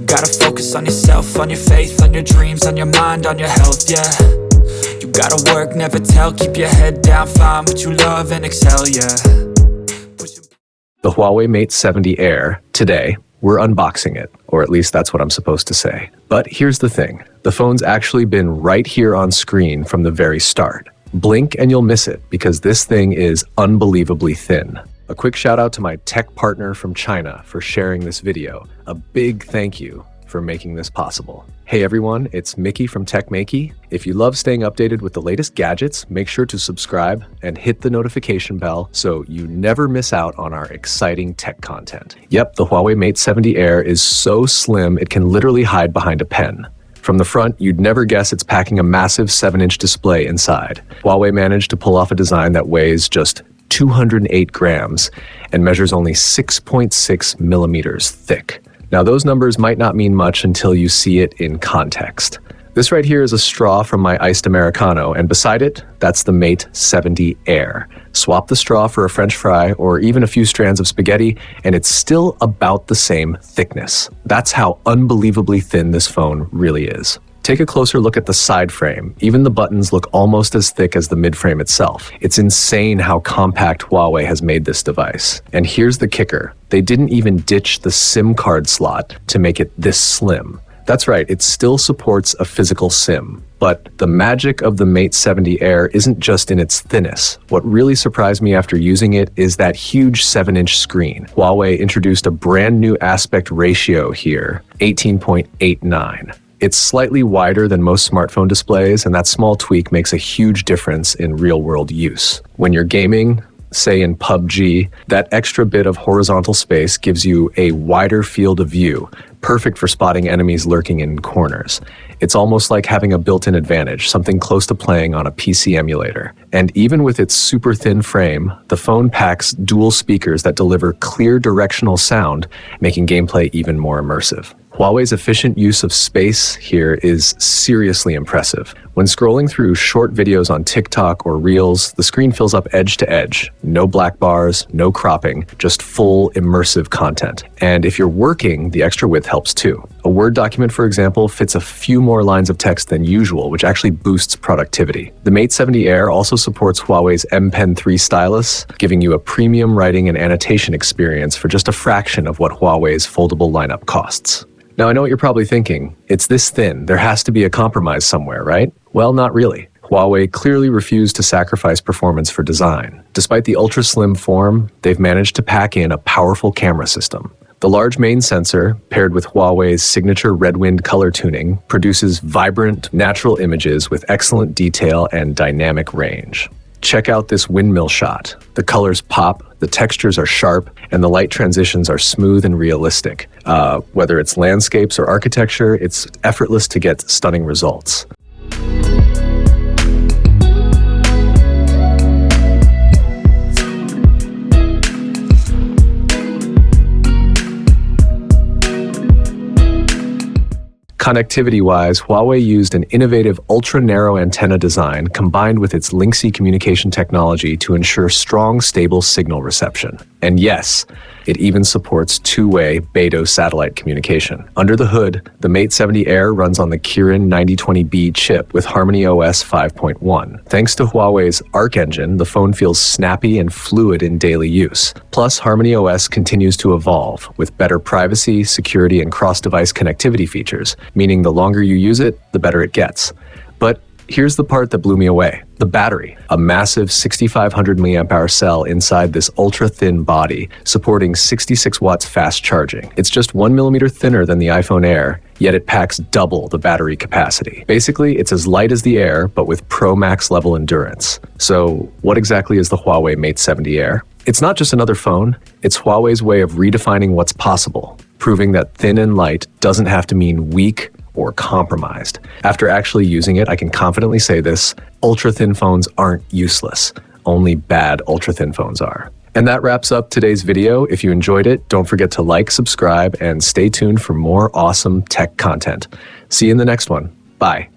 gotta focus on yourself, on your faith, on your dreams, on your mind, on your health, yeah. You gotta work, never tell, keep your head down, find what you love and excel, yeah. The Huawei Mate 70 Air, today, we're unboxing it, or at least that's what I'm supposed to say. But here's the thing, the phone's actually been right here on screen from the very start. Blink and you'll miss it, because this thing is unbelievably thin. A quick shout out to my tech partner from China for sharing this video. A big thank you for making this possible. Hey everyone, it's Maiky from Maiky. If you love staying updated with the latest gadgets, make sure to subscribe and hit the notification bell so you never miss out on our exciting tech content. Yep, the Huawei Mate 70 Air is so slim it can literally hide behind a pen. From the front, you'd never guess it's packing a massive 7-inch display inside. Huawei managed to pull off a design that weighs just 208 grams and measures only 6.6 millimeters thick. Now those numbers might not mean much until you see it in context. This right here is a straw from my iced Americano, and beside it, that's the Mate 70 Air. Swap the straw for a French fry or even a few strands of spaghetti, and it's still about the same thickness. That's how unbelievably thin this phone really is. Take a closer look at the side frame. Even the buttons look almost as thick as the mid-frame itself. It's insane how compact Huawei has made this device. And here's the kicker. They didn't even ditch the SIM card slot to make it this slim. That's right, it still supports a physical SIM. But the magic of the Mate 70 Air isn't just in its thinness. What really surprised me after using it is that huge 7-inch screen. Huawei introduced a brand new aspect ratio here, 18.89. It's slightly wider than most smartphone displays, and that small tweak makes a huge difference in real-world use. When you're gaming, say in PUBG, that extra bit of horizontal space gives you a wider field of view, perfect for spotting enemies lurking in corners. It's almost like having a built-in advantage, something close to playing on a PC emulator. And even with its super thin frame, the phone packs dual speakers that deliver clear directional sound, making gameplay even more immersive. Huawei's efficient use of space here is seriously impressive. When scrolling through short videos on TikTok or Reels, the screen fills up edge to edge. No black bars, no cropping, just full immersive content. And if you're working, the extra width helps too. A Word document, for example, fits a few more lines of text than usual, which actually boosts productivity. The Mate 70 Air also supports Huawei's M Pen 3 stylus, giving you a premium writing and annotation experience for just a fraction of what Huawei's foldable lineup costs. Now, I know what you're probably thinking. It's this thin. There has to be a compromise somewhere, right? Well, not really. Huawei clearly refused to sacrifice performance for design. Despite the ultra-slim form, they've managed to pack in a powerful camera system. The large main sensor, paired with Huawei's signature Redwind color tuning, produces vibrant, natural images with excellent detail and dynamic range. Check out this windmill shot. The colors pop, the textures are sharp, and the light transitions are smooth and realistic. Whether it's landscapes or architecture, it's effortless to get stunning results. Connectivity-wise, Huawei used an innovative ultra-narrow antenna design combined with its Linksy communication technology to ensure strong, stable signal reception. And yes, it even supports two-way Beidou satellite communication. Under the hood, the Mate 70 Air runs on the Kirin 9020B chip with HarmonyOS 5.1. Thanks to Huawei's Arc engine, the phone feels snappy and fluid in daily use. Plus, HarmonyOS continues to evolve with better privacy, security, and cross-device connectivity features, meaning the longer you use it, the better it gets. But here's the part that blew me away. The battery, a massive 6500 mAh cell inside this ultra-thin body, supporting 66 watts fast charging. It's just 1 millimeter thinner than the iPhone Air, yet it packs double the battery capacity. Basically, it's as light as the Air, but with Pro Max level endurance. So what exactly is the Huawei Mate 70 Air? It's not just another phone, it's Huawei's way of redefining what's possible, proving that thin and light doesn't have to mean weak or compromised. After actually using it, I can confidently say this: ultra-thin phones aren't useless. Only bad ultra-thin phones are. And that wraps up today's video. If you enjoyed it, don't forget to like, subscribe, and stay tuned for more awesome tech content. See you in the next one. Bye.